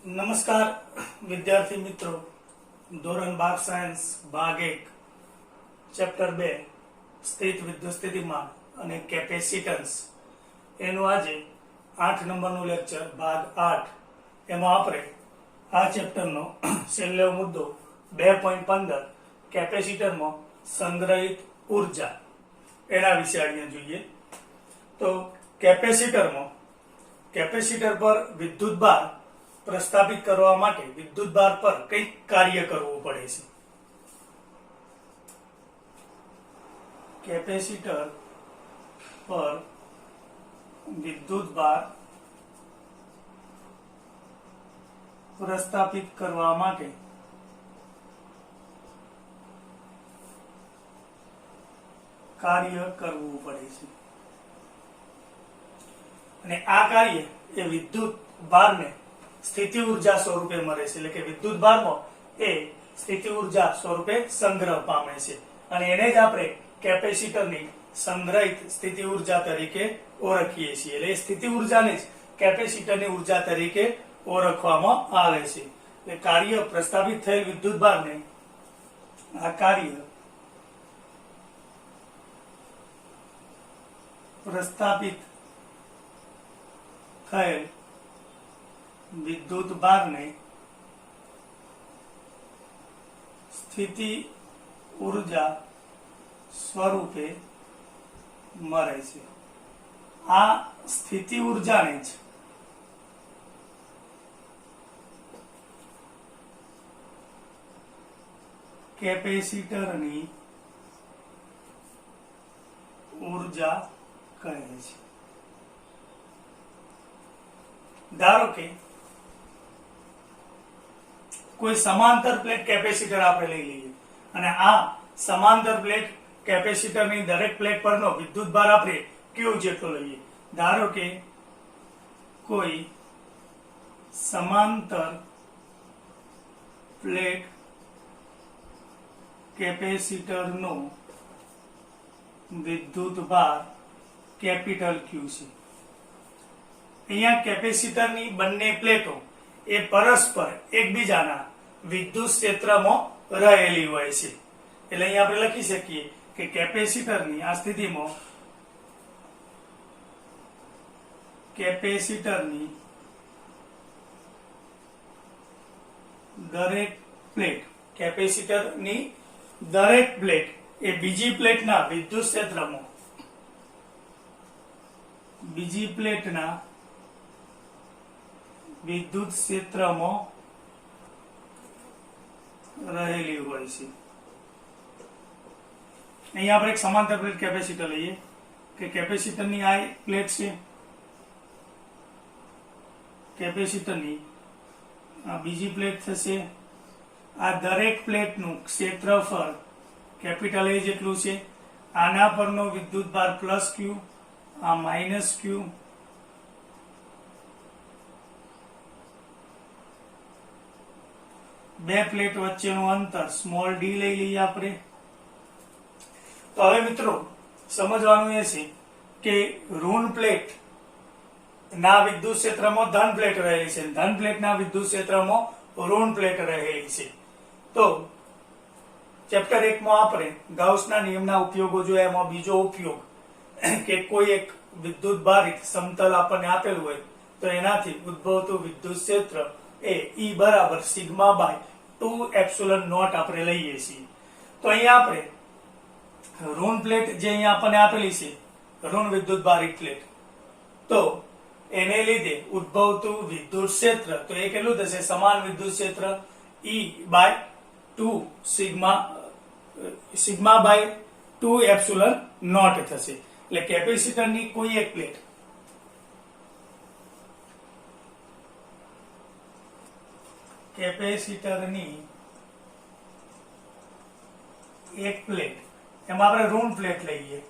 નમસ્કાર વિદ્યાર્થી મિત્રો, ધોરણ 12 સાયન્સ ભાગ 1 ચેપ્ટર 2 સ્થિત વિદ્યુત સ્થિતિમાન અને કેપેસિટન્સ એનું આજે 8 નંબરનું લેક્ચર ભાગ 8 એમાં આપણે આ ચેપ્ટરનો છેલ્લો મુદ્દો 2.15 કેપેસિટરમાં સંગ્રહિત ઉર્જા એના વિશે અહીંયા જોઈએ. તો કેપેસિટર પર વિદ્યુત ભાર પ્રસ્થાપિત કરવા માટે વિદ્યુત ભાર પર કંઈક કાર્ય કરવું પડે છે. કેપેસિટર પર વિદ્યુત ભાર પ્રસ્થાપિત કરવા માટે કાર્ય કરવું પડે છે અને આ કાર્ય એ વિદ્યુત ભારને સ્થિતિ ઉર્જા સ્વરૂપે મળે છે. એટલે કે વિદ્યુત ભારમાં એ સ્થિતિ ઉર્જા સ્વરૂપે સંગ્રહ પામે છે અને એને જ આપણે કેપેસિટરની સંગ્રહિત સ્થિતિ ઉર્જા તરીકે ઓળખીએ છીએ. એટલે સ્થિતિ ઉર્જાને જ કેપેસિટરની ઉર્જા તરીકે ઓળખવામાં આવે છે. એટલે કાર્ય પ્રસ્થાપિત થયેલ વિદ્યુત ભારને આ કાર્ય પ્રસ્થાપિત થયેલ વિદ્યુત ભારને સ્થિતિ ઉર્જા સ્વરૂપે મળે છે. આ સ્થિતિ ઉર્જાને જ કેપેસિટરની ઉર્જા કહે છે. ધારો કે કોઈ સમાંતર પ્લેટ કેપેસિટર આપણે લઈ લઈએ અને આ સમાંતર પ્લેટ કેપેસિટરની દરેક પ્લેટ પરનો વિદ્યુત ભાર આપણે Q જેટલો લઈએ. ધારો કે કોઈ સમાંતર પ્લેટ કેપેસિટરનો વિદ્યુત ભાર કેપિટલ Q છે. અહીંયા કેપેસિટરની બંને પ્લેટો એ પરસ્પર એકબીજાના વિદ્યુત ક્ષેત્રમાં રહેલી હોય છે. એટલે અહીંયા આપણે લખી શકીએ કે કેપેસિટરની આ સ્થિતિમાં કેપેસિટરની દરેક પ્લેટ એ બીજી પ્લેટના વિદ્યુત ક્ષેત્રમાં બીજી પ્લેટના વિદ્યુત ક્ષેત્રમાં રહેલી હોય છે. અહીંયા આપણે એક સમાંતર પ્લેટ કેપેસિટર લઈએ કે કેપેસિટરની આ પ્લેટ છે, કેપેસિટરની આ બીજી પ્લેટ થશે. આ દરેક પ્લેટનું ક્ષેત્રફળ કેપિટલ A જેટલું છે. આના પરનો વિદ્યુત ભાર પ્લસ Q, આ માઇનસ Q. બે પ્લેટ વચ્ચેનું અંતર સ્મોલ d લઈ લઈએ આપણે. તો હવે મિત્રો સમજવાનું એ છે કે ઋણ પ્લેટ ના વિદ્યુત ક્ષેત્રમાં ધન પ્લેટ રહેલી છે, ધન પ્લેટના વિદ્યુત ક્ષેત્રમાં ઋણ પ્લેટ રહેલી છે. તો ચેપ્ટર 1 માં આપણે ગાઉસના નિયમના ઉપયોગો જોયા. એમાં બીજો ઉપયોગ કે કોઈ એક વિદ્યુત ભારિત સમતલ આપણને આપેલું હોય તો એનાથી ઉદ્ભવતું વિદ્યુત ક્ષેત્ર એ E બરાબર સિગ્મા બાય 2 એપ્સિલોન નોટ આપણે લઈએ છીએ. તો અહીંયા આપણે ઋણ પ્લેટ જે અહીંયા આપણને આપેલી છે, ઋણ વિદ્યુત ભારિત પ્લેટ, તો એને લીધે ઉદ્ભવતું વિદ્યુત ક્ષેત્ર તો એ કેટલું થશે? સમાન વિદ્યુત ક્ષેત્ર E by 2 sigma by 2 epsilon naught થશે. એટલે કેપેસિટરની કોઈ એક પ્લેટ કેપેસિટરની એક પ્લેટ એમાં આપણે ઋણ પ્લેટ લઈએ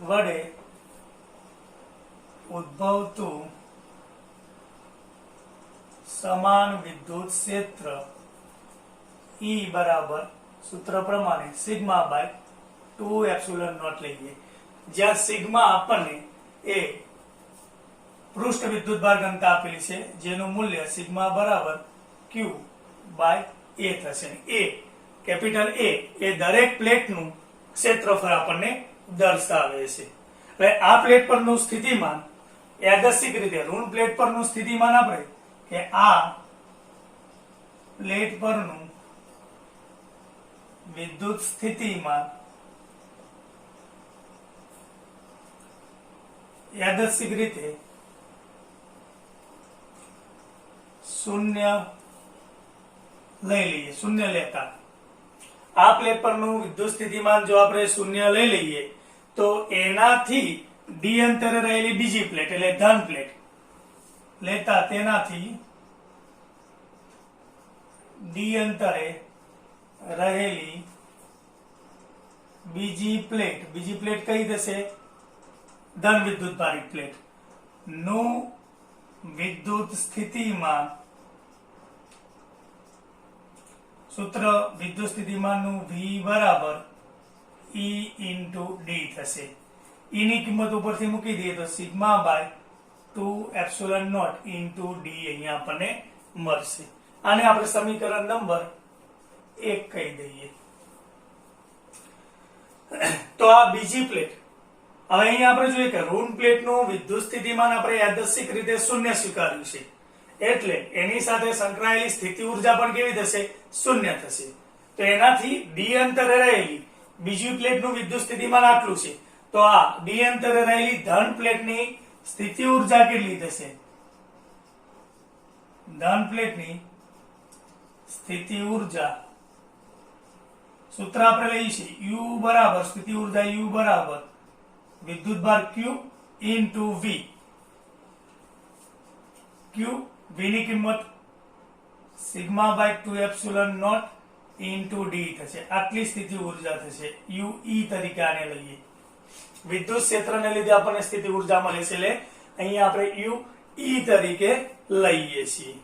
વડે ઉદ્ભવતું સમાન વિદ્યુત ક્ષેત્ર E બરાબર સૂત્ર પ્રમાણે સિગ્મા બાય 2 એપ્સિલોન નોટ લઈએ. જ્યાં સિગ્મા આપણને એ પૃષ્ઠ વિદ્યુતભાર ઘનતા આપેલી છે, જેનું મૂલ્ય સિગ્મા બરાબર ક્યુ બાય એ થશે. એ કેપિટલ એ એ દરેક પ્લેટનું ક્ષેત્રફળ આપણને દર્શાવે છે. હવે આ પ્લેટ પરનું સ્થિતિમાન યાદચ્છિક રીતે ઋણ પ્લેટ પરનું સ્થિતિમાન આપણે કે આ પ્લેટ પરનું વિદ્યુત સ્થિતિમાન યાદચ્છિક રીતે શૂન્ય લઈ લઈએ. શૂન્ય લેતા આ પ્લેટ પરનું વિદ્યુત સ્થિતિમાન જો આપણે શૂન્ય લઈ લઈએ તો એનાથી ડી અંતરે રહેલી બીજી પ્લેટ એટલે ધન પ્લેટ લેતા તેનાથી ડી અંતરે રહેલી બીજી પ્લેટ કઈ થશે? ધન વિદ્યુત ભારિત પ્લેટ નું વિદ્યુત સ્થિતિમાન સૂત્ર વિદ્યુત સ્થિતિમાનનું V બરાબર E ઇન્ટુ ડી થશે. E ની કિંમત ઉપરથી મૂકી દઈએ તો sigma by 2 epsilon naught into D અહીંયા આપણને મળશે. આને આપણે સમીકરણ નંબર 1 કહી દઈએ. તો આ બીજી પ્લેટ. હવે અહીંયા આપણે જોઈએ કે ઋણ પ્લેટનું વિદ્યુત સ્થિતિમાન આપણે યાદચ્છિક રીતે શૂન્ય સ્વીકાર્યું છે, એટલે એની સાથે સંકળાયેલી સ્થિતિ ઉર્જા પણ કેવી થશે? શૂન્ય થશે. તો એનાથી ડી અંતરે રહેલી બીજી પ્લેટનું વિદ્યુત સ્થિતિમાન આટલું છે, તો આ ડી અંતરે રહેલી ધન પ્લેટની સ્થિતિ ઉર્જા કેટલી થશે? ધન પ્લેટની સ્થિતિ ઉર્જા સૂત્ર આપણે લઈએ છીએ U બરાબર સ્થિતિ ઉર્જા U બરાબર વિદ્યુતભાર Q into V. Q V ની કિંમત sigma by 2 epsilon naught into D થશે. આટલી સ્થિતિ ઉર્જા થશે. UE તરીકે આને લઈએ. વિદ્યુત ક્ષેત્રને લીધે આપણને સ્થિતિ ઉર્જા મળે છે, એટલે અહીંયા આપણે UE તરીકે લઈએ છીએ.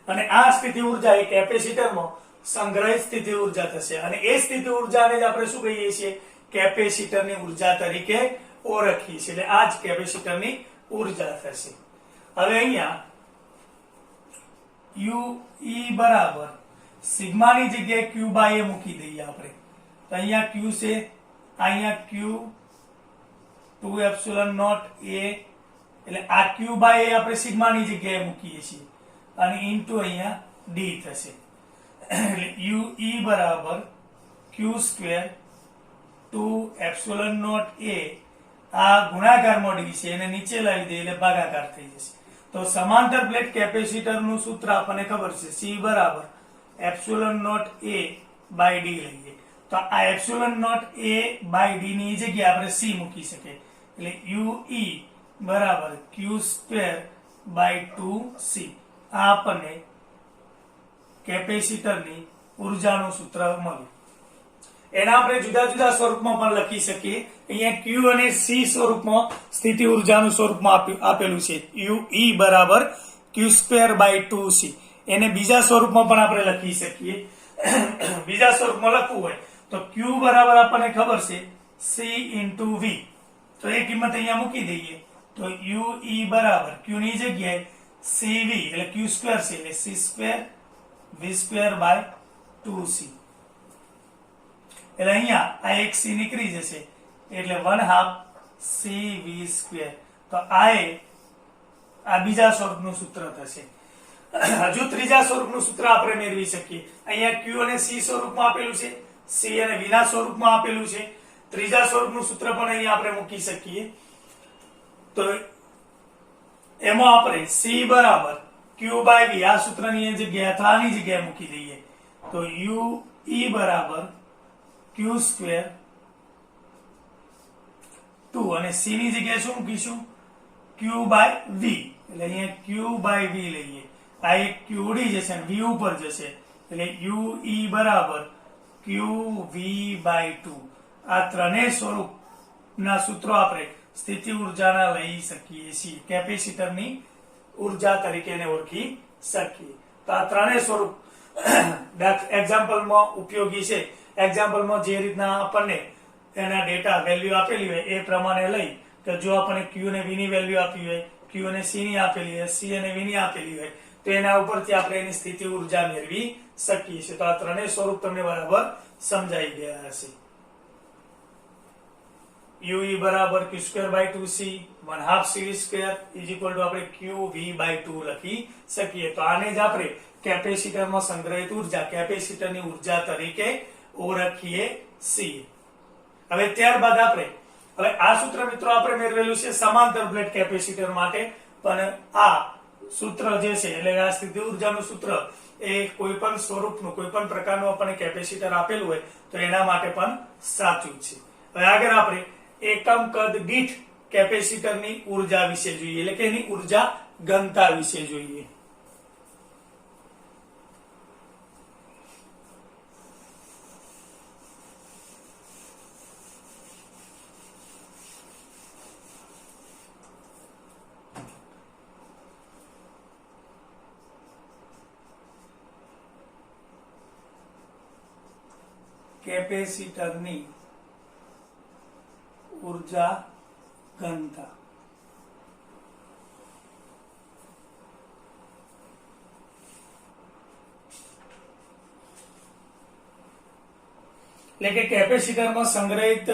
અને આ સ્થિતિ ઉર્જા એ કેપેસિટરમાં સંગ્રહિત સ્થિતિ ઉર્જા થશે, અને એ સ્થિતિ ઉર્જાને જ આપણે શું કહીએ છીએ? કેપેસિટરની ઉર્જા તરીકે ઓળખીએ છીએ. એટલે આ જ કેપેસિટરની ઉર્જા થશે. હવે અહીંયા UE બરાબર સિગ્માની જગ્યાએ Q બાય એ મૂકી દઈએ આપણે. તો અહીંયા Q છે, અહીંયા Q 2 એપ્સિલોન નોટ એ, એટલે આ Q બાય એ આપણે સિગ્માની જગ્યાએ મૂકીએ છીએ, અને ઇન્ટુ અહીંયા ડી થશે. એટલે UE બરાબર Q સ્ક્વેર 2 એપ્સિલોન નોટ એ, આ ગુણાકારમાં ડી છે, એને નીચે લાવી દઈએ એટલે ભાગાકાર થઈ જશે. તો સમાંતર પ્લેટ કેપેસિટરનું સૂત્ર આપણને ખબર છે, C બરાબર epsilon naught A by D લઈએ. તો આ epsilon naught A by D ની જગ્યાએ આપણે C મૂકી શકીએ. એટલે UE બરાબર Q સ્ક્વેર બાય 2C. આ આપણને કેપેસિટરની ઉર્જાનું સૂત્ર મળ્યું. એના આપણે જુદા જુદા સ્વરૂપમાં પણ લખી શકીએ. અહીંયા Q અને C સ્વરૂપમાં સ્થિતિ ઉર્જાનું સ્વરૂપમાં આપેલું છે. UE બરાબર Q સ્ક્વેર બાય 2C. એને બીજા સ્વરૂપમાં પણ આપણે લખી શકીએ. બીજા સ્વરૂપમાં લખવું હોય તો Q બરાબર આપણને ખબર છે C ઇન્ટુ V. તો એ કિંમત અહીંયા મૂકી દઈએ તો UE બરાબર Q ની જગ્યાએ CV એટલે Q સ્ક્વેર છે, એટલે C square V square by 2C. એટલે અહીંયા આ એક C નીકળી જશે, એટલે 1/2 CV સ્ક્વેર. તો આ બીજા સ્વરૂપનું સૂત્ર થશે. હજુ ત્રીજા સ્વરૂપનું સૂત્ર આપણે મેળવી શકીએ. અહીંયા Q અને C સ્વરૂપમાં આપેલું છે, C અને V ના સ્વરૂપમાં આપેલું છે. ત્રીજા સ્વરૂપનું સૂત્ર પણ અહીંયા આપણે મૂકી શકીએ. તો એમાં આપણે C બરાબર Q બાય V આ સૂત્રની જગ્યાએ અથવા આની જગ્યાએ મૂકી દઈએ તો UE બરાબર Q સ્ક્વેર 2 અને C ની જગ્યાએ શું મૂકીશું? Q by V. એટલે અહીંયા Q બાય V લઈએ. આ એક Q ઉડી જશે અને V ઉપર જશે, એટલે UE બરાબર QV બાય 2. આ ત્રણેય સ્વરૂપના સૂત્રો આપણે સ્થિતિ ઉર્જાના લઈ શકીએ છીએ, કેપેસિટરની ઉર્જા તરીકે એને ઓળખી શકીએ. તો આ ત્રણેય સ્વરૂપ એક્ઝામ્પલમાં ઉપયોગી છે. એક્ઝામ્પલમાં જે રીતના આપણને એના ડેટા વેલ્યુ આપેલી હોય એ પ્રમાણે લઈ તો જો આપણને Q અને V ની વેલ્યુ આપી હોય, Q અને C ની આપેલી હોય, C અને V ની આપેલી હોય, તો એના ઉપરથી આપણે એની સ્થિતિ ઉર્જા મેળવી શકીએ છીએ. તો આ ત્રણેય સ્વરૂપ તમને બરાબર સમજાઈ ગયા હશે. UE બરાબર Q²/2C 1/2 CV² is equal to આપણે QV/2 લખી શકીએ. તો આને જ આપણે કેપેસિટરમાં સંગ્રહિત ઉર્જા, કેપેસિટરની ઉર્જા તરીકે ઓળખીએ છીએ. હવે ત્યારબાદ આપણે આ સૂત્ર મિત્રો આપણે મેળવેલું છે સમાંતર પ્લેટ કેપેસિટર માટે, પણ આ સૂત્ર જે છે એટલે આ સ્થિતિ ઉર્જાનું સૂત્ર એ કોઈ પણ સ્વરૂપનું, કોઈ પણ પ્રકારનું આપણને કેપેસિટર આપેલું હોય તો એના માટે પણ સાચું છે. હવે આગળ આપણે એકમ કદ દીઠ કેપેસિટરની ઉર્જા વિશે જોઈએ, એટલે કે એની ઉર્જા ઘનતા વિશે જોઈએ. કેપેસિટરની ઉર્જા ઘનતા. એટલે કે કેપેસિટરમાં સંગ્રહિત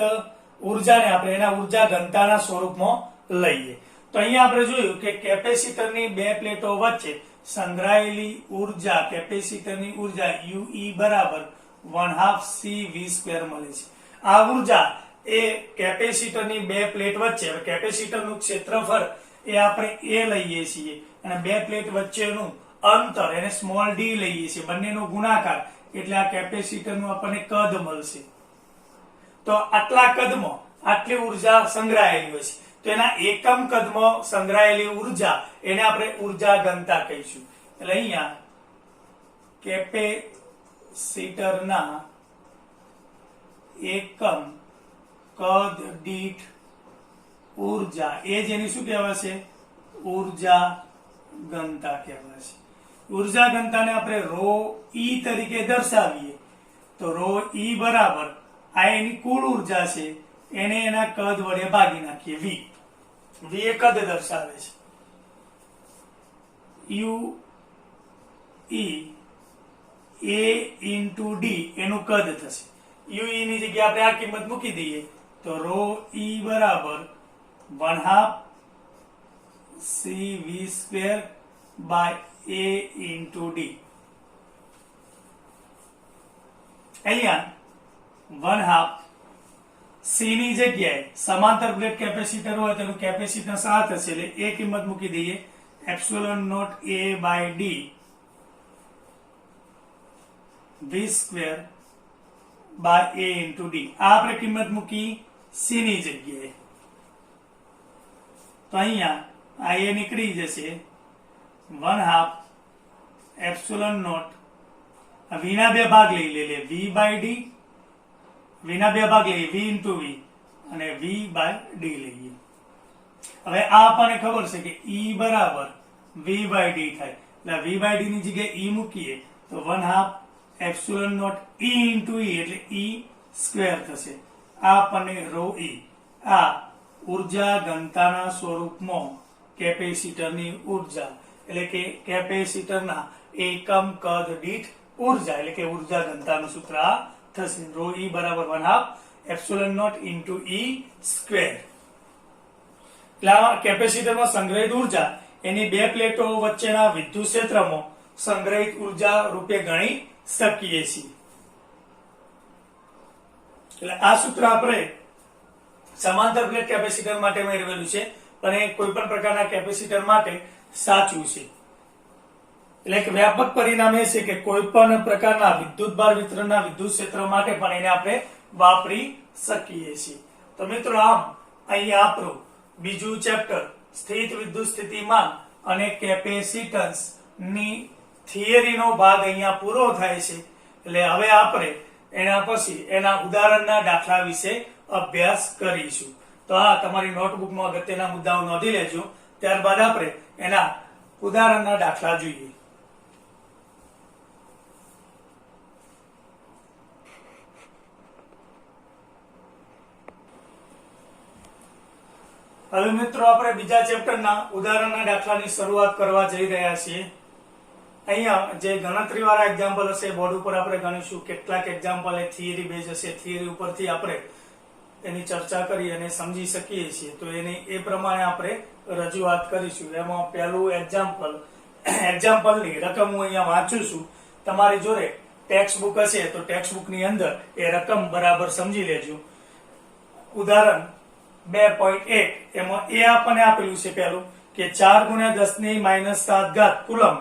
ઉર્જાને આપણે એના ઉર્જા ઘનતાના સ્વરૂપમાં લઈએ. તો અહીંયા આપણે જોયું કે કેપેસિટરની બે પ્લેટો વચ્ચે સંગ્રહાયેલી ઉર્જા, કેપેસિટરની ઉર્જા UE બરાબર 1/2 CV² મળે છે. આ ઉર્જા એ કેપેસિટરની બે પ્લેટ વચ્ચે, કેપેસિટરનું ક્ષેત્રફળ એ આપણે A લઈએ છીએ અને બે પ્લેટ વચ્ચેનું અંતર એને સ્મોલ d લઈએ છીએ, બંનેનો ગુણાકાર એટલે આ કેપેસિટરનું આપણને કદ મળશે. તો આટલા કદમાં આટલી ઉર્જા સંગ્રહાયેલી હોય છે, તો એના એકમ કદમાં સંગ્રહાયેલી ઉર્જા એને આપણે ઉર્જા ઘનતા કહીશું. એટલે અહીંયા કેપેસિટરના એકમ કદ દીઠ ઉર્જા એ જેની શું કહેવાશે? ઉર્જા ઘનતા કહેવાશે. ઉર્જા ઘનતાને આપણે ρe તરીકે દર્શાવીએ તો ρe બરાબર આ એની કુલ ઉર્જા છે, એને એના કદ વડે ભાગી નાખીએ. v એ કદ દર્શાવે છે. UE A into D એનું કદ થશે. UE ની જગ્યાએ આપણે આ કિંમત મૂકી દઈએ તો ρe બરાબર 1/2 CV² by A into D. અહીંયા 1/2 C ની જગ્યાએ સમાંતર પ્લેટ કેપેસિટર હોય તેનું કેપેસિટન્સ આ થશે, એટલે એ કિંમત મૂકી દઈએ ε0 A by D V² by A into D. આ આપણે કિંમત મૂકી C ની જગ્યાએ, તો અહીંયા આ A નીકળી જશે 1/2 ε0 V ના બે ભાગ લઈ લે V by D, V ના બે ભાગ લઈએ V into V અને V by D લઈએ. હવે આ આપણને ખબર છે કે E બરાબર V by D થાય, એટલે V by D ની જગ્યાએ E મૂકીએ તો 1/2 ε0 E into E એટલે E² થશે. આ આપણને ρe આ ઉર્જા ઘનતાના સ્વરૂપમાં કેપેસિટરની ઉર્જા એટલે કે કેપેસિટરના એકમ કદ દીઠ ઉર્જા એટલે કે ઉર્જા ઘનતાનું સૂત્ર આ થશે. ρe બરાબર 1/2 ε0 into E². એટલે આ કેપેસિટરમાં સંગ્રહિત ઉર્જા એની બે પ્લેટો વચ્ચેના વિદ્યુત ક્ષેત્રમાં સંગ્રહિત ઉર્જા રૂપે ગણી શકીએ છીએ. એટલે આ સૂત્ર આપણે સમાંતર પ્લેટ કેપેસિટર માટે મેળવેલું છે, પણ એ કોઈ પણ પ્રકારના કેપેસિટર માટે સાચું છે. એટલે એક વ્યાપક પરિણામ એ છે કે કોઈ પણ પ્રકારના વિદ્યુતભાર વિતરણના વિદ્યુત ક્ષેત્ર માટે પણ એને આપણે વાપરી શકીએ છીએ. તો મિત્રો આમ અહીંયા આપણું બીજું ચેપ્ટર સ્થિત વિદ્યુત સ્થિતિમાન અને કેપેસિટન્સ ની થિયરીનો ભાગ અહીંયા પૂરો થાય છે. એટલે હવે આપણે એના પછી એના ઉદાહરણના દાખલા વિશે અભ્યાસ કરીશું. તો આ તમારી નોટબુકમાં અગત્યના મુદ્દાઓ નોંધી લેજો, ત્યારબાદ આપણે એના ઉદાહરણના દાખલા જોઈએ. હવે મિત્રો આપણે બીજા ચેપ્ટરના ઉદાહરણના દાખલાની શરૂઆત કરવા જઈ રહ્યા છીએ. અહીંયા જે ગણતરી વાળા એક્ઝામ્પલ હશે બોર્ડ ઉપર આપણે ગણીશું. કેટલાક એક્ઝામ્પલ એ થિયરી બેઝ હશે, થિયરી ઉપરથી આપણે એની ચર્ચા કરી અને સમજી શકીએ છીએ. તો એની એ પ્રમાણે આપણે રજૂઆત કરીશું. એમાં પહેલું એક્ઝામ્પલની રકમ હું અહીંયા વાંચું છું. તમારી જોડે ટેક્સ્ટ બુક હશે તો ટેક્સ્ટ બુકની અંદર એ રકમ બરાબર સમજી લેજો. ઉદાહરણ 2.1 એમાં એ આપણને આપેલું છે પહેલું કે 4 × 10⁻7 કુલમ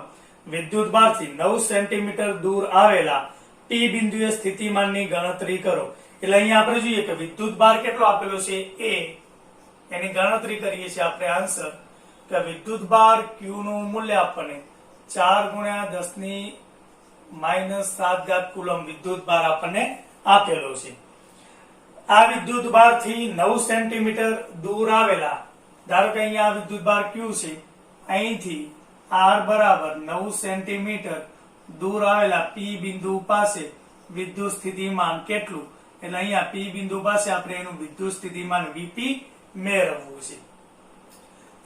વિદ્યુત ભારથી 9 સેન્ટીમીટર દૂર આવેલા P બિંદુએ સ્થિતિમાનની ગણતરી કરો. એટલે અહીંયા આપણે જોઈએ કે વિદ્યુત ભાર કેટલો આપેલો છે A, એની ગણતરી કરીએ છીએ આપણે આન્સર કે વિદ્યુત ભાર Q નું મૂલ્ય આપણને 4 × 10⁻7 કુલમ વિદ્યુત ભાર આપણને આપેલો છે. આ વિદ્યુત ભાર થી 9 સેન્ટીમીટર દૂર આવેલા, ધારો કે અહીંયા વિદ્યુત ભાર Q છે, અહીંથી R બરાબર 9 સેન્ટીમીટર દૂર આવેલા P બિંદુ પાસે વિદ્યુત સ્થિતિમાન કેટલું, એટલે અહીંયા P બિંદુ પાસે આપણે એનું વિદ્યુત સ્થિતિમાન Vp મેળવવું છે.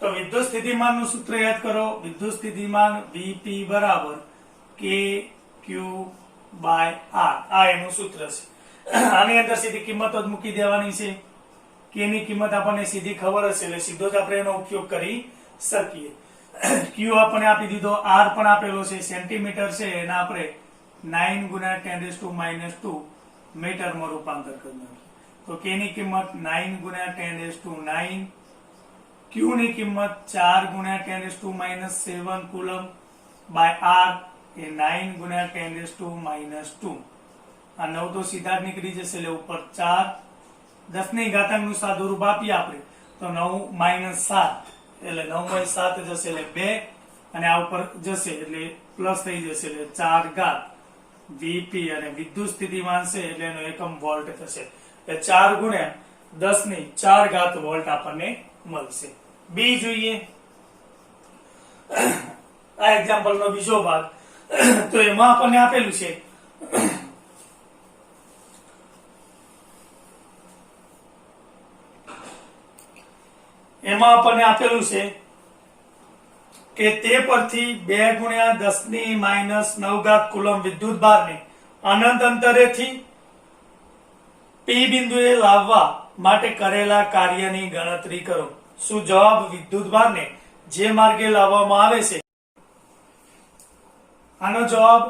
તો વિદ્યુત સ્થિતિમાન નું સૂત્ર યાદ કરો. વિદ્યુત સ્થિતિમાન Vp બરાબર KQ/R, આ એનું સૂત્ર છે. આની અંદર સીધી કિંમત જ મૂકી દેવાની છે. K ની કિંમત આપણને સીધી ખબર હશે એટલે સીધો જ આપણે એનો ઉપયોગ કરી શકીએ. Q આપણને આપી દીધો, R પણ આપેલો છે, સેન્ટીમીટર છે, એના આપણે 9 × 10⁻², મીટરમાં રૂપાંતર કરી નાખીએ. તો K ની કિંમત 9 × 10⁹, Q ની કિંમત 4 × 10⁻7 કુલમ બાય R એ 9 × 10⁻². આ 9 તો સીધા જ નીકળી જશે એટલે ઉપર 4, 10 ની ઘાતાંક નું સાદું રૂપ આપીએ આપણે તો 9 - 7 એટલે 9/7 જશે એટલે 2, અને આ ઉપર જશે એટલે પ્લસ થઈ જશે એટલે 4 ઘાત Vp, અને વિદ્યુત સ્થિતિમાન છે એટલે એનો એકમ વોલ્ટ થશે એટલે 4 × 10⁴ વોલ્ટ આપણને મળશે. બી જોઈએ. આ એક્ઝામ્પલ નો બીજો ભાગ. તો એમાં આપણને આપેલું છે કે તે પરથી 2 × 10⁻9 કુલમ વિદ્યુત ભારને અનંત અંતરેથી P બિંદુએ લાવવા માટે કરેલા કાર્યની ગણતરી કરો. શું જવાબ વિદ્યુત ભારને જે માર્ગે લાવવામાં આવે છે, આનો જવાબ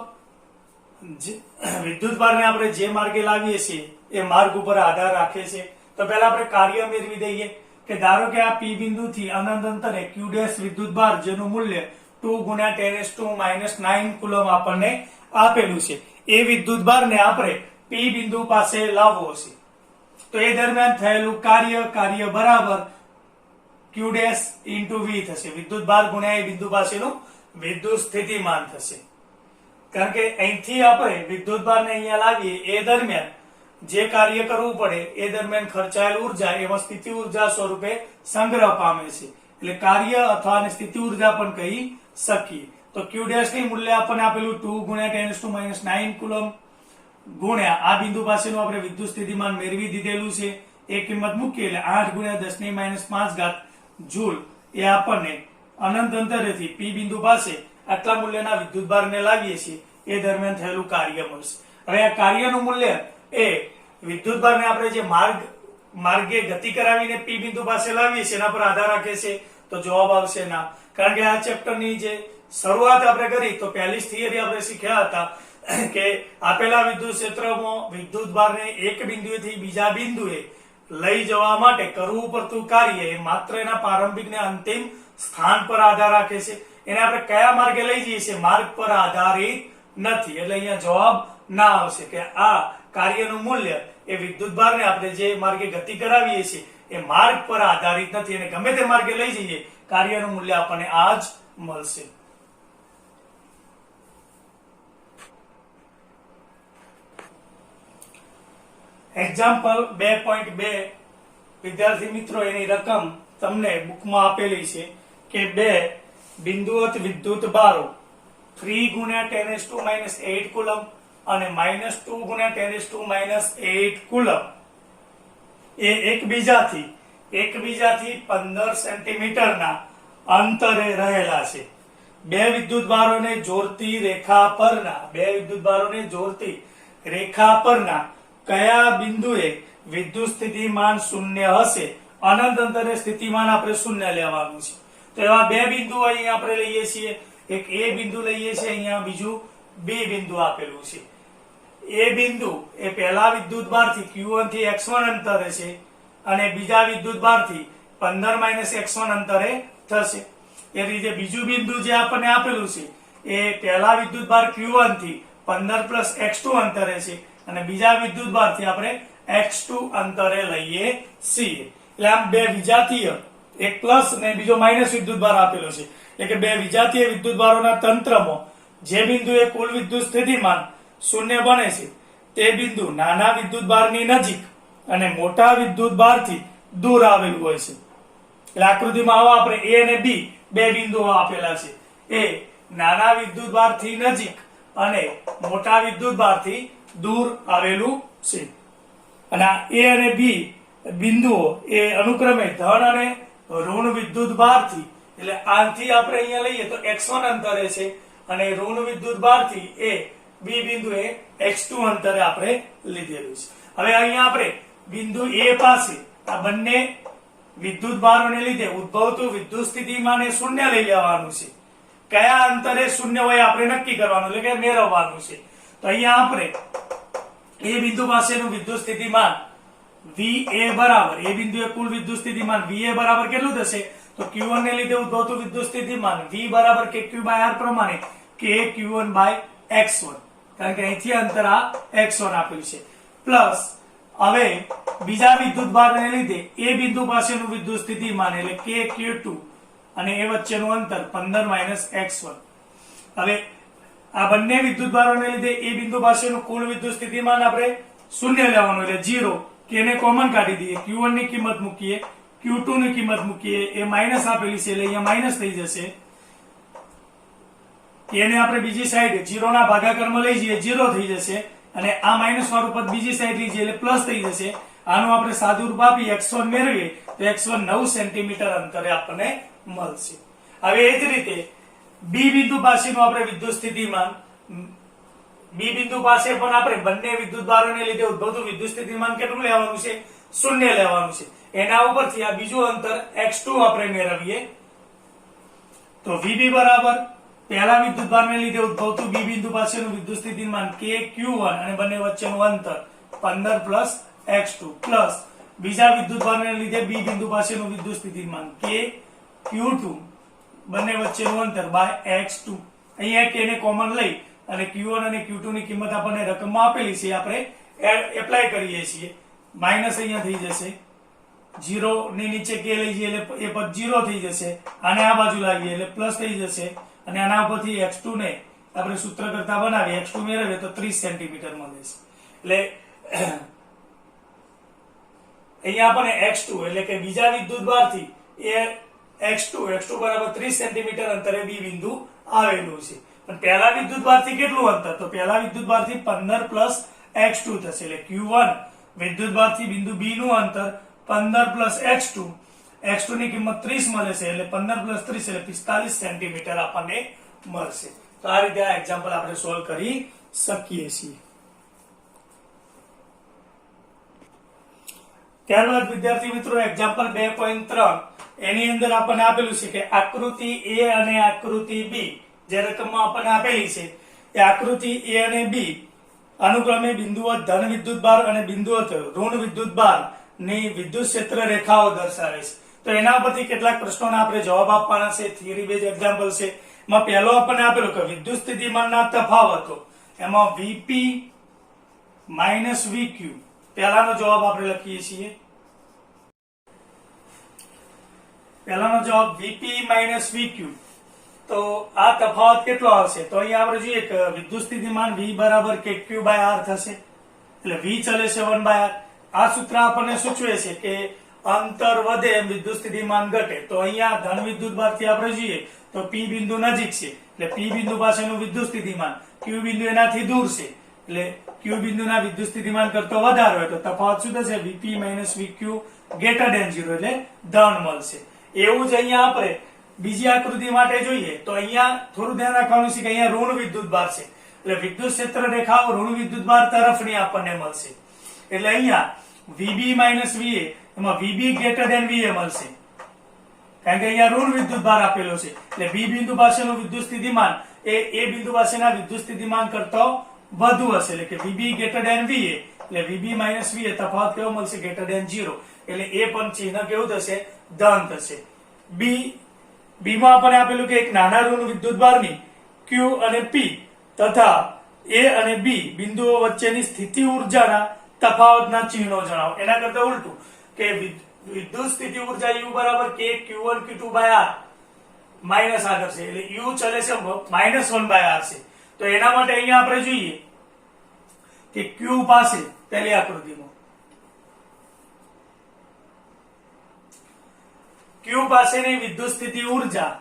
વિદ્યુત ભારને આપણે જે માર્ગે લાવીએ છીએ એ માર્ગ ઉપર આધાર રાખે છે. તો પહેલા આપણે કાર્ય મેળવી દઈએ કે ધારો કે આ P બિંદુ થી અનંત અંતરે Q' વિદ્યુત ભાર જેનું મૂલ્ય 2 × 10⁻9 કુલમ આપણને આપેલું છે, એ વિદ્યુત ભારને આપણે P બિંદુ પાસે લાવવો છે. તો એ દરમિયાન થયેલું કાર્ય બરાબર Q' × V થશે. વિદ્યુત ભાર ગુણ્યા એ બિંદુ પાસેનું વિદ્યુત સ્થિતિમાન થશે. કારણ કે અહીંથી આપણે વિદ્યુત ભારને અહીંયા લાવીએ એ દરમિયાન જે કાર્ય કરવું પડે એ દરમિયાન ખર્ચાયેલ ઉર્જા એમાં સ્થિતિ ઉર્જા સ્વરૂપે સંગ્રહ પામે છે, એટલે કાર્ય અથવા સ્થિતિ ઉર્જા પણ કહી શકીએ. તો Q' ની મૂલ્ય આપણને આપેલું 2 × 10⁻9 કુલમ ગુણ્યા આ બિંદુ પાસેનું આપણે વિદ્યુત સ્થિતિમાન મેળવી દીધેલું છે, એ કિંમત મૂકીએ એટલે 8 × 10⁻5 જૂલ એ આપણને અનંત અંતરેથી P બિંદુ પાસે આટલા મૂલ્યના વિદ્યુત ભારને લાવીએ છીએ એ દરમિયાન થયેલું કાર્ય મળશે. હવે આ કાર્યનું મૂલ્ય એ વિદ્યુત ભારને આપણે જે માર્ગે ગતિ કરાવીને P બિંદુ પાસે લાવીએ છીએ એના પર આધાર રાખે છે. તો જવાબ આવશે ના. કારણ કે આ ચેપ્ટરની જે શરૂઆત આપણે કરી તો પહેલી જ થિયરી આપણે શીખ્યા હતા કે આપેલા વિદ્યુત ક્ષેત્રમાં વિદ્યુત ભારને એક બિંદુએથી બીજા બિંદુએ લઈ જવા માટે કરવું પડતું કાર્ય એ માત્ર એના પ્રારંભિક ને અંતિમ સ્થાન પર આધાર રાખે છે. એને આપણે કયા માર્ગે લઈ જઈએ છીએ માર્ગ પર આધારિત નથી, એટલે અહીંયા જવાબ ના આવશે કે આ કાર્યનું મૂલ્ય એ વિદ્યુત ભારને આપણે જે માર્ગે ગતિ કરાવીએ છીએ એ માર્ગ પર આધારિત નથી, અને ગમે તે માર્ગે લઈ જઈએ કાર્યનું મૂલ્ય આપણને આ જ મળશે. એક્ઝામ્પલ 2.2 વિદ્યાર્થી મિત્રો એની રકમ તમને બુકમાં આપેલી છે કે 2 બિંદુવત વિદ્યુત ભારો 3 × 10⁻8 કુલમ અને -2 × 10⁻8 કુલમ એ એકબીજાથી એકબીજાથી 15 સેન્ટીમીટરના અંતરે રહેલા છે. બે વિદ્યુતભારોને જોડતી રેખા પરના કયા બિંદુએ વિદ્યુત સ્થિતિમાન શૂન્ય હશે? અનંત અંતરે સ્થિતિમાન આપણે શૂન્ય લેવાનું છે. તો એવા બે બિંદુ અહીંયા આપણે લઈએ છીએ. એક એ બિંદુ લઈએ છીએ, અહીંયા બીજું બી બિંદુ આપેલું છે. એ બિંદુ એ પહેલા વિદ્યુતભારથી Q1 થી x1 અંતરે છે અને બીજા વિદ્યુતભારથી 15 - x1 અંતરે થશે. એ રીતે બીજું બિંદુ જે આપણને આપેલું છે એ પહેલા વિદ્યુતભાર Q1 થી 15 + x2 અંતરે છે અને બીજા વિદ્યુતભારથી આપણે x2 અંતરે લઈએ છીએ. એટલે આમ બે વિજાતીય, એક પ્લસ ને બીજો માઇનસ વિદ્યુતભાર આપેલો છે. એટલે કે બે વિજાતીય વિદ્યુતભારોના તંત્રમાં જે બિંદુએ કુલ વિદ્યુત સ્થિતિમાન શૂન્ય બને છે તે બિંદુ નાના વિદ્યુતભારની નજીક અને મોટા વિદ્યુતભારથી દૂર આવેલું હોય છે. એટલે આકૃતિમાં આવા આપણે એ અને બી બે બિંદુઓ આપેલા છે. એ નાના વિદ્યુતભારથી નજીક અને મોટા વિદ્યુતભારથી દૂર આવેલું છે. અને આ એ અને બી બિંદુઓ એ અનુક્રમે ધન અને ઋણ વિદ્યુતભારથી, એટલે આથી આપણે અહીંયા લઈએ તો x1 અંતરે છે અને ઋણ વિદ્યુતભારથી એ બી બિંદુ એ x2 અંતરે આપણે લીધેલું છે. હવે અહીંયા આપણે બિંદુ એ પાસે આ બંને વિદ્યુતભારોને લીધે ઉદ્ભવતું વિદ્યુત સ્થિતિમાન એ શૂન્ય લઈ લેવાનું છે. કયા અંતરે શૂન્ય હોય આપણે નક્કી કરવાનું, એટલે કે મેળવવાનું છે. તો અહીંયા આપણે એ બિંદુ પાસેનું વિદ્યુત સ્થિતિમાન VA બરાબર, એ બિંદુએ કુલ વિદ્યુત સ્થિતિમાન VA બરાબર કેટલું થશે? તો Q1 ને લીધે ઉદ્ભવતું વિદ્યુત સ્થિતિમાન V બરાબર KQ/R પ્રમાણે KQ1/x1, કારણ કે અહીંથી અંતર આ x1 આપેલું છે. પ્લસ હવે બીજા વિદ્યુતભારને લીધે એ બિંદુ પાસેનું વિદ્યુત સ્થિતિમાન એટલે KQ2 અને એ વચ્ચેનું અંતર 15 - x1. હવે આ બંને વિદ્યુતભારોને લીધે એ બિંદુ પાસેનું કુલ વિદ્યુત સ્થિતિમાન આપણે શૂન્ય લેવાનું, એટલે 0. કે એને કોમન કાઢી દઈએ, Q1 ની કિંમત મૂકીએ, Q2 ની કિંમત મૂકીએ, એ માઇનસ આપેલી છે એટલે અહીંયા માઇનસ થઈ જશે. એને આપણે બીજી સાઈડ 0 ના ભાગાકારમાં લઈ જઈએ, 0 થઈ જશે અને આ માઇનસ વાળું પદ બીજી સાઈડ લઈ જઈએ એટલે પ્લસ થઈ જશે. આનું આપણે સાદું રૂપ આપી x1 મેળવીએ તો x1 9 સેન્ટીમીટર અંતરે આપણને મળશે. હવે એ જ રીતે બી બિંદુ પાસેનું આપણે વિદ્યુત સ્થિતિમાન, બી બિંદુ પાસે પણ આપણે બંને વિદ્યુતભારોને લીધે ઉદ્ભવતું વિદ્યુત સ્થિતિમાન કેટલું લેવાનું છે? શૂન્ય લેવાનું છે. એના ઉપરથી આ બીજું અંતર x2 આપણે મેળવીએ તો VB બરાબર પહેલા વિદ્યુતભારને લીધે ઉદ્ભવતું બી બિંદુ પાસેનું વિદ્યુત સ્થિતિમાન KQ1 અને બંને વચ્ચેનું અંતર 15 + x2 પ્લસ બીજા વિદ્યુતભારને લીધે બી બિંદુ પાસેનું વિદ્યુત સ્થિતિમાન KQ2 બંને વચ્ચેનું અંતર /x2. અહીંયા k ને કોમન લઈ અને Q1 અને Q2 ની કિંમત આપણને રકમમાં આપેલી છે, આપણે એપ્લાય કરીએ છીએ. માઇનસ અહીંયા થઈ જશે, 0 ની નીચે k લઈ જઈએ એટલે એ પદ 0 થઈ જશે. આને આ બાજુ લાવીએ એટલે પ્લસ થઈ જશે અને આના ઉપરથી x2 ને આપણે સૂત્ર કરતા બનાવીએ, x2 મેળવીએ તો 30 સેન્ટીમીટર મળે છે. એટલે અહીંયા આપણને x2 એટલે કે બીજા વિદ્યુતભારથી એ x2 બરાબર 30 સેન્ટીમીટર અંતરે બી બિંદુ આવેલું છે. પણ પહેલા વિદ્યુતભારથી કેટલું અંતર? તો પહેલા વિદ્યુતભારથી 15 + x2 થશે. એટલે Q1 વિદ્યુતભારથી બિંદુ B નું અંતર 15 + x2, x2 ની કિંમત 30 મળે છે એટલે 15 + 30 એટલે 45 સેન્ટીમીટર આપણને મળશે. તો આ રીતે આ એક્ઝામ્પલ આપણે સોલ્વ કરી શકીએ છીએ. ત્યારબાદ વિદ્યાર્થી મિત્રો એક્ઝામ્પલ 2.3 એની અંદર આપણને આપેલું છે કે આકૃતિ A અને આકૃતિ B જે રકમમાં આપણને આપેલી છે એ આકૃતિ A અને B અનુક્રમે બિંદુઓ ધન વિદ્યુતભાર અને બિંદુઓ ઋણ વિદ્યુતભાર ની વિદ્યુત ક્ષેત્ર રેખાઓ દર્શાવે છે. તો એના પરથી કેટલાક પ્રશ્નોના આપણે જવાબ આપવાના છે. થિયરી બેઝ એક્ઝામ્પલ છે. એમાં પહેલો આપણને આપેલો કે વિદ્યુત સ્થિતિમાનના તફાવતો, એમાં VP - VQ, પહેલાનો જવાબ આપણે લખીએ છીએ. પહેલાનો જવાબ VP - VQ. તો આ તફાવત કેટલો આવશે? તો અહીંયા આપણે જોઈએ કે વિદ્યુત સ્થિતિમાન V બરાબર KQ/R થશે. એટલે V ચલે છે 1/R. આ સૂત્ર આપણને સૂચવે છે કે અંતર વધે એમ વિદ્યુત સ્થિતિમાન ઘટે. તો અહીંયા ધન વિદ્યુતભારથી આપણે જોઈએ તો P બિંદુ નજીક છે એટલે P બિંદુ પાસેનું વિદ્યુત સ્થિતિમાન Q બિંદુ એનાથી દૂર છે એટલે Q બિંદુના વિદ્યુત સ્થિતિમાન કરતો વધારે હોય તો તફાવત શું થશે? VP - VQ ગ્રેટર ધેન 0 એટલે ધન મળશે. એવું જ અહીંયા આપણે બીજી આકૃતિ માટે જોઈએ તો અહીંયા થોડું ધ્યાન રાખવાનું છે કે અહીંયા ઋણ વિદ્યુતભાર છે એટલે વિદ્યુત ક્ષેત્ર રેખાઓ ઋણ વિદ્યુતભાર તરફની આપણને મળશે. એટલે અહીંયા VB માઇનસ VA એમાં VB ગ્રેટર ધેન VA મળશે કારણ કે અહીંયા ઋણ વિદ્યુતભાર આપેલો છે એટલે B બિંદુ પાસેનું વિદ્યુત સ્થિતિમાન એ A બિંદુ પાસેના વિદ્યુત સ્થિતિમાન કરતા વધુ હશે એટલે કે VB ગ્રેટર ધેન VA એટલે VB માઇનસ VA તફાવત કેવો મળશે ગ્રેટર ધેન 0 એટલે એ પણ ચિહ્ન કેવું થશે ધન થશે. B માં આપણને આપેલું કે એક નાના ઋણ વિદ્યુતભારની Q અને P તથા A અને B બિંદુઓ વચ્ચેની સ્થિતિ ઊર્જાના તફાવતના ચિહ્નો જણાવો. એના કરતા ઉલટું કે વિદ્યુત સ્થિતિ ઊર્જા U બરાબર K Q1 Q2 by R minus આગળ છે એટલે U ચલે છે -1 by R છે. તો એના માટે અહીંયા આપણે જોઈએ કે Q પાસે પહેલી આકૃતિમાં Q પાસેની વિદ્યુત સ્થિતિ ઊર્જા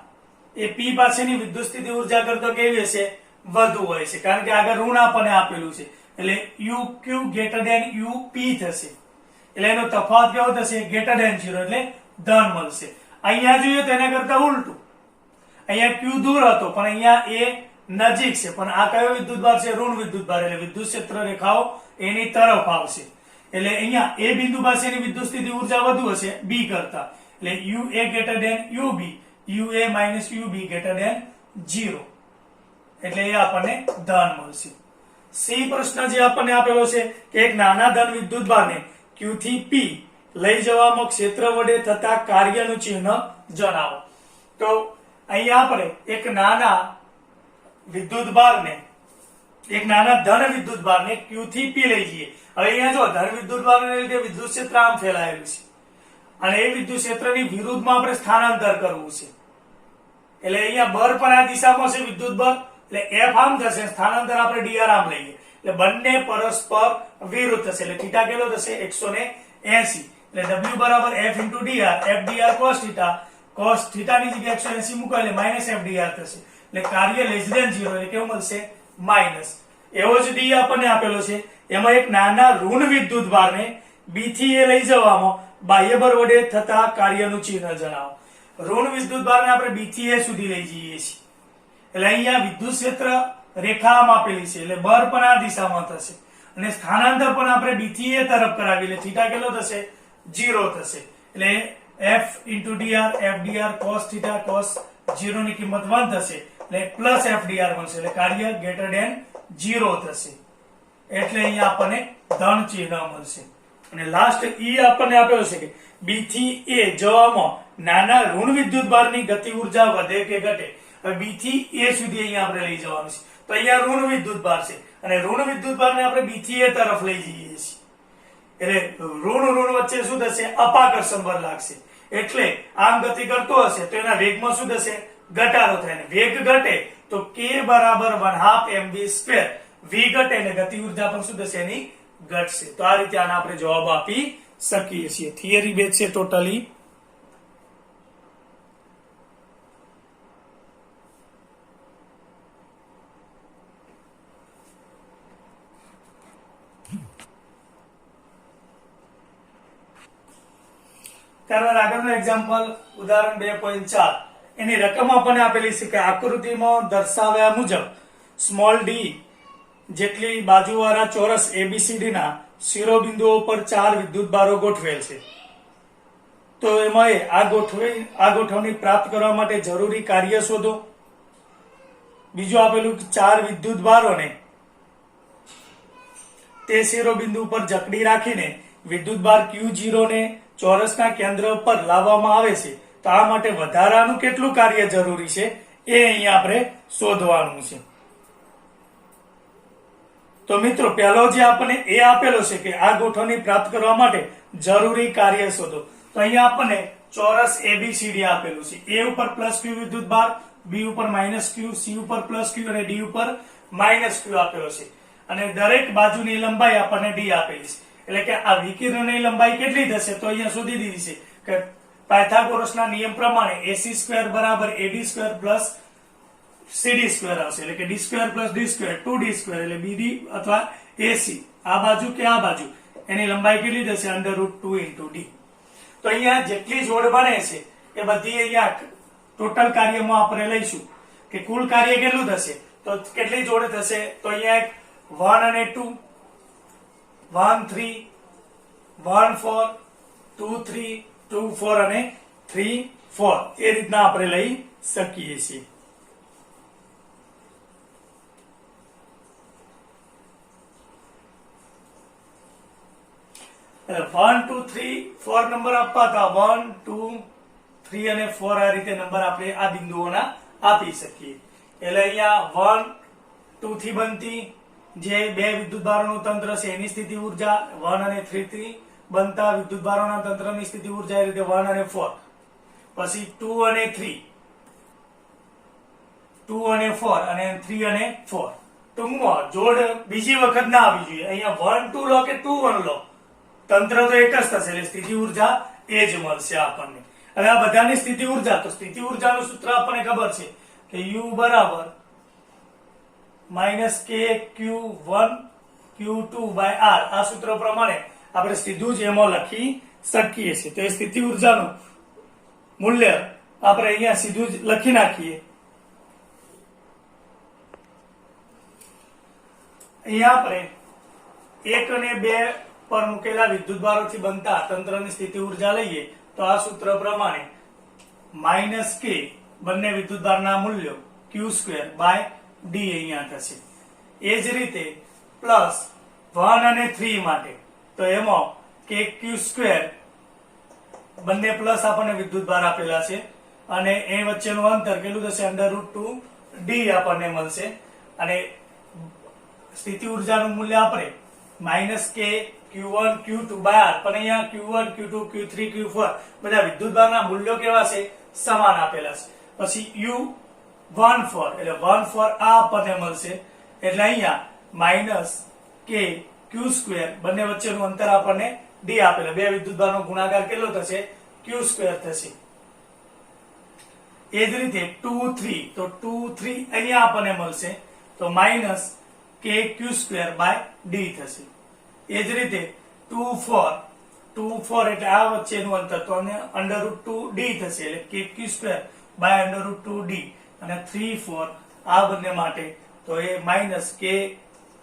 એ P પાસેની વિદ્યુત સ્થિતિ ઊર્જા કરતા કેવી હશે વધુ હોય છે કારણ કે આગળ ઋણ આપણને આપેલું છે એટલે UQ ગ્રેટર ધેન UP થશે એટલે એનો તફાવત કેવો થશે ગ્રેટર ધેન 0 એટલે ધન મળશે. અહીંયા જોઈએ તો એના કરતા ઉલટું અહીંયા Q દૂર હતો પણ અહીંયા A નજીક છે પણ આ કયો વિદ્યુતભાર છે ઋણ વિદ્યુતભાર એટલે વિદ્યુત ક્ષેત્ર રેખાઓ એની તરફ આવશે એટલે અહીંયા A બિંદુ પાસેની વિદ્યુત સ્થિતિ ઊર્જા વધુ હશે B કરતા એટલે UA greater than UB UA minus UB greater than 0 એટલે એ આપણને ધન મળશે. સી પ્રશ્ન જે આપણને આપેલો છે કે એક નાના ધન વિદ્યુતભારને Q થી P લઈ જવામાં ક્ષેત્ર વડે થતા કાર્યનું ચિહ્ન જણાવો. તો અહીંયા આપણે એક નાના ધન વિદ્યુતભારને Q થી P લઈ જઈએ. હવે અહીંયા જો ધન વિદ્યુતભારને લીધે વિદ્યુત ક્ષેત્ર આમ ફેલાયેલું છે અને એ વિદ્યુત ક્ષેત્રની વિરુદ્ધમાં આપણે સ્થાનાંતર કરવું છે એટલે અહીંયા બળ પણ આ દિશામાં છે વિદ્યુત બળ એટલે F આમ થશે સ્થાનાંતર આપણે dr આમ લઈએ એટલે બંને પરસ્પર વિરુદ્ધ થશે એટલે થીટા કેટલો થશે 180 એટલે W બરાબર F * dr F dr cos θ ની જગ્યાએ 180 મૂકો એટલે -F dr થશે એટલે કાર્ય <0 એટલે કેવું મળશે માઈનસ. એવો જ D આપણને આપેલો છે એમાં એક નાના ઋણ વિદ્યુતભારને B થી A લઈ જવામાં બાહ્ય બળ વડે થતા કાર્યનું ચિહ્ન જણાવો. ઋણ વિદ્યુતભારને આપણે B થી A સુધી લઈ જઈએ છીએ એટલે અહીંયા વિદ્યુત ક્ષેત્ર રેખા આમ આપેલી છે એટલે બળ પણ આ દિશામાં થશે અને સ્થાનાંતર પણ આપણે B થી A તરફ કરાવી એટલે થીટા કેટલો થશે 0 થશે એટલે F * dr F dr cos θ cos 0 ની કિંમત 1 થશે એટલે +F dr મળશે એટલે કાર્ય ગ્રેટર ધેન 0 થશે એટલે અહીંયા આપણને ધન ચિહ્ન મળશે. અને લાસ્ટ E આપણને આપેલો છે કે B થી A જવામાં નાના ઋણ વિદ્યુતભારની ગતિ ઊર્જા વધે કે ઘટે. હવે B થી A સુધી અહીંયા આપણે લઈ જવાનું છે તો અહીંયા ઋણ વિદ્યુતભાર છે અને ઋણ વિદ્યુતભારને આપણે B થી A તરફ લઈ જઈએ છીએ એટલે ઋણ વચ્ચે શું થશે અપાકર્ષણ બળ લાગશે એટલે આમ ગતિ કરતો હશે તો એના વેગમાં શું થશે ઘટાડો થાય વેગ ઘટે તો K બરાબર 1/2 mv². V ઘટે એટલે ગતિ ઊર્જા પણ શું થશે એની ઘટશે. તો આ રીતે આના આપણે જવાબ આપી શકીએ છીએ. થિયરી બેઝ છે ટોટલી. ત્યારબાદ આગળનું એક્ઝામ્પલ ઉદાહરણ 2.4 એની રકમ આપણને આપેલી છે કે આકૃતિમાં દર્શાવ્યા મુજબ સ્મોલ d જેટલી બાજુવાળા ચોરસ ABCD ના શિરોબિંદુઓ પર 4 વિદ્યુતભારો ગોઠવેલ છે. તો એમાં આ ગોઠવણી પ્રાપ્ત કરવા માટે જરૂરી કાર્ય શોધો. બીજું આપેલું 4 વિદ્યુતભારોને તે શિરોબિંદુ પર જકડી રાખીને વિદ્યુતભાર Q0 ને ચોરસના કેન્દ્ર પર લાવવામાં આવે છે તો આ માટે વધારાનું કેટલું કાર્ય જરૂરી છે એ અહીંયા આપણે શોધવાનું છે. તો મિત્રો પહેલો જે આપણને એ આપેલો છે કે આ ગોઠવણી પ્રાપ્ત કરવા માટે જરૂરી કાર્ય શોધો. તો અહીંયા આપણને ચોરસ ABCD આપેલું છે. A ઉપર +Q વિદ્યુતભાર, B ઉપર -Q, C ઉપર +Q અને D ઉપર -Q આપેલો છે અને દરેક બાજુની લંબાઈ આપણને D આપેલી છે એટલે કે આ વિકિરણની લંબાઈ કેટલી થશે તો અહીંયા શોધી દીધી છે કે પાયથાગોરસના નિયમ પ્રમાણે AC² બરાબર AD² પ્લસ CD² આવશે એટલે કે D² + D² 2D² એટલે BD અથવા AC આ બાજુ કે આ બાજુ એની લંબાઈ કેટલી થશે √2 × D. તો અહીંયા જેટલી જોડ બને છે એ બધી અહીંયા ટોટલ કાર્યમાં આપણે લઈશું કે કુલ કાર્ય કેટલું થશે, તો કેટલી જોડ થશે, તો અહીંયા એક 1 અને 2, 1 3, 1 4, 2 3, 2 4 અને 3 4 એ રીતના આપણે લઈ શકીએ છીએ. એટલે 1 2 3 4 નંબર આપવા હતા, 1 2 3 અને 4 આ રીતે નંબર આપણે આ બિંદુઓના આપી શકીએ. એટલે અહીંયા 1 2 થી બનતી જે બે વિદ્યુતભારોનું તંત્ર છે એની સ્થિતિ ઉર્જા, 1 અને 3 થી બનતા વિદ્યુતભારોના તંત્રની સ્થિતિ ઉર્જા, એ રીતે 1 અને 4, પછી 2 અને 3, 2 અને 4 અને 3 અને 4. ટૂંકમાં જોડ બીજી વખત ના આવી જોઈએ. અહીંયા 1 2 લો કે 2 1 લો, તંત્ર તો એક જ થશે, એટલે સ્થિતિ ઉર્જા એ જ મળશે આપણને. હવે આ બધાની સ્થિતિ ઉર્જા, તો સ્થિતિ ઉર્જાનું સૂત્ર આપણને ખબર છે કે U બરાબર -kq1 q2 by r. આ સૂત્ર પ્રમાણે આપણે સીધું જ એમાં લખી શકીએ છીએ. તો એ સ્થિતિ ઉર્જાનું મૂલ્ય આપણે અહીંયા સીધું જ લખી નાખીએ. અહીંયા આપણે 1 અને 2 પર મૂકેલા વિદ્યુતભારોથી બનતા તંત્રની સ્થિતિ ઉર્જા લઈએ તો આ સૂત્ર પ્રમાણે -k બંને વિદ્યુતભારના મૂલ્યો q² by d અહીંયા થશે. એ જ રીતે +1 અને 3 માટે તો એમાં kq² બંને પ્લસ આપણને વિદ્યુતભાર આપેલા છે અને એ વચ્ચેનું અંતર કેટલું થશે, √2d આપણને મળશે. અને સ્થિતિ ઉર્જાનું મૂલ્ય આપણે -k q1 q2 by r, પણ અહીંયા q1 q2 q3 q4 બધા વિદ્યુતભારના મૂલ્યો કેવા છે, સમાન આપેલા છે. પછી u14 એટલે 14 આ આપણને મળશે. એટલે અહીંયા -k q² બંને વચ્ચેનું અંતર આપણને d આપેલા, બે વિદ્યુતભારનો ગુણાકાર કેટલો થશે, q² થશે. એ જ રીતે 2 3, તો 2 3 અહીંયા આપણને મળશે તો -k q² by d થશે. એ જ રીતે 2 4 એટલે આ વચ્ચેનું અંતર તો √2d થશે, એટલે kq² by √2d. અને 3 4 આ બંને માટે તો એ -k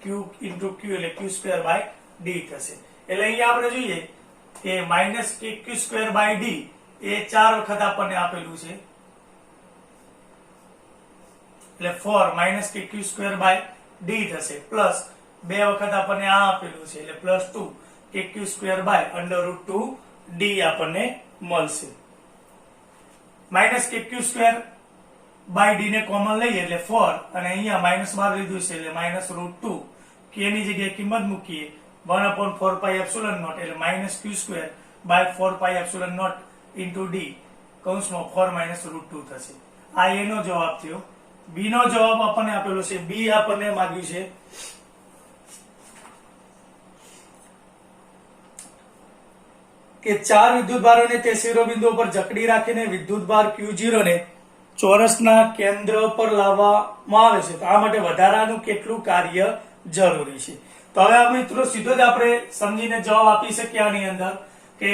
q into q એટલે q² by d થશે. એટલે અહીંયા આપણે જોઈએ કે -k q² by d એ 4 વખત આપણને આપેલું છે, એટલે 4 -k q² by d થશે, પ્લસ 2 વખત આપણને આ આપેલું છે એટલે +2 kq² by √2d આપણને મળશે. -kq² by d ને કોમન લઈએ એટલે 4 અને અહીંયા -12 લીધું છે એટલે -√2, k ની જગ્યાએ કિંમત મૂકીએ 1/4πε0 એટલે -q² by 4πε0 into d કૌંસમાં 4 -√2 થશે. આ a નો જવાબ થયો. b નો જવાબ આપણને આપેલો છે, b આપણને માંગ્યું છે કે 4 વિદ્યુતભારોને તે શિરોબિંદુઓ પર જકડી રાખીને વિદ્યુતભાર q0 ને ચોરસના કેન્દ્ર પર લાવવામાં આવે છે. તો આ માટે વધારાનું કેટલું કાર્ય જરૂરી છે. તો હવે આ મિત્રો સીધો જ આપણે સમજીને જવાબ આપી શકીએ આની અંદર કે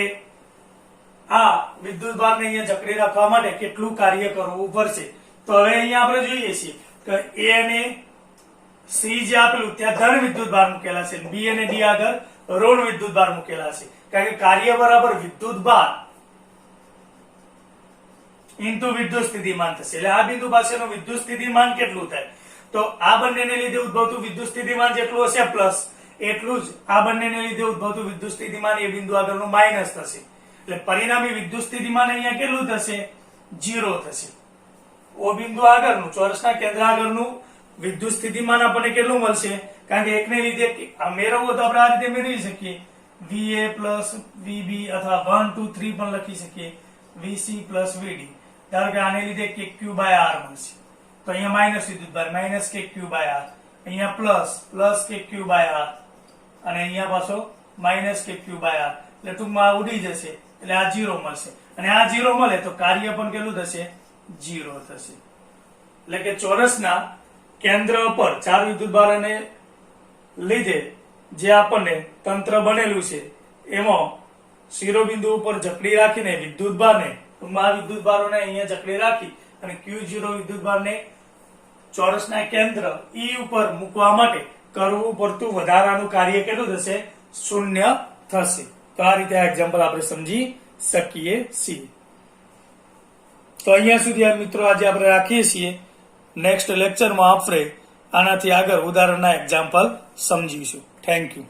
આ વિદ્યુતભારને અહીંયા જકડી રાખવા માટે કેટલું કાર્ય કરવું પડશે. તો હવે અહીંયા આપણે જોઈએ છીએ કે a અને c જે આપેલું ત્યાં ધન વિદ્યુતભાર મૂકેલા છે, b અને d આગળ ઋણ વિદ્યુતભાર મૂકેલા છે, કારણ કે કાર્ય બરાબર વિદ્યુતભાર ઇન્ટુ વિદ્યુત સ્થિતિમાન થશે. એટલે આ બિંદુ પાસેનું વિદ્યુત સ્થિતિમાન કેટલું થાય, તો આ બંનેને લીધે ઉદ્ભવતું વિદ્યુત સ્થિતિમાન જેટલું હશે પ્લસ, એટલું જ આ બંનેને લીધે ઉદ્ભવતું વિદ્યુત સ્થિતિમાન એ બિંદુ આગળનું માઇનસ થશે. એટલે પરિણામી વિદ્યુત સ્થિતિમાન અહીંયા કેટલું થશે, 0 થશે. ઓ બિંદુ આગળનું ચોરસના કેન્દ્ર આગળનું વિદ્યુત સ્થિતિમાન આપણને કેટલું મળશે, કારણ કે એકને લીધે મેળવવું તો આપણે આ રીતે મેળવી શકીએ, VA પ્લસ VB અથવા 1 2 3 પણ લખી શકીએ, VC પ્લસ VD. ધારો કે આને લીધે kq by r મળશે, તો અહીંયા માઇનસ વિદ્યુતભાર -kq by r, અહીંયા પ્લસ kq by r અને અહીંયા પાછો -kq by r. એટલે ટૂંકમાં ઉડી જશે એટલે આ 0 મળશે, અને આ 0 મળે તો કાર્ય પણ કેટલું થશે, 0 થશે. એટલે કે ચોરસના કેન્દ્ર પર 4 વિદ્યુતભારોને લીધે જે આપણને તંત્ર બનેલું છે એમાં શિરોબિંદુ ઉપર જકડી રાખીને વિદ્યુતભારને ટૂંકમાં વિદ્યુતભારોને અહીંયા જકડી રાખી અને Q0 વિદ્યુતભારને ચોરસના કેન્દ્ર E ઉપર મૂકવા માટે કરવું પડતું વધારાનું કાર્ય કેટલું થશે? 0 થશે. તો આ રીતે આ એક્ઝામ્પલ આપણે સમજી શકીએ છીએ. તો અહીંયા સુધી આ મિત્રો આજે આપણે રાખીએ છીએ. નેક્સ્ટ લેક્ચરમાં આપણે આનાથી આગળ ઉદાહરણના એક્ઝામ્પલ સમજીશું. Thank you.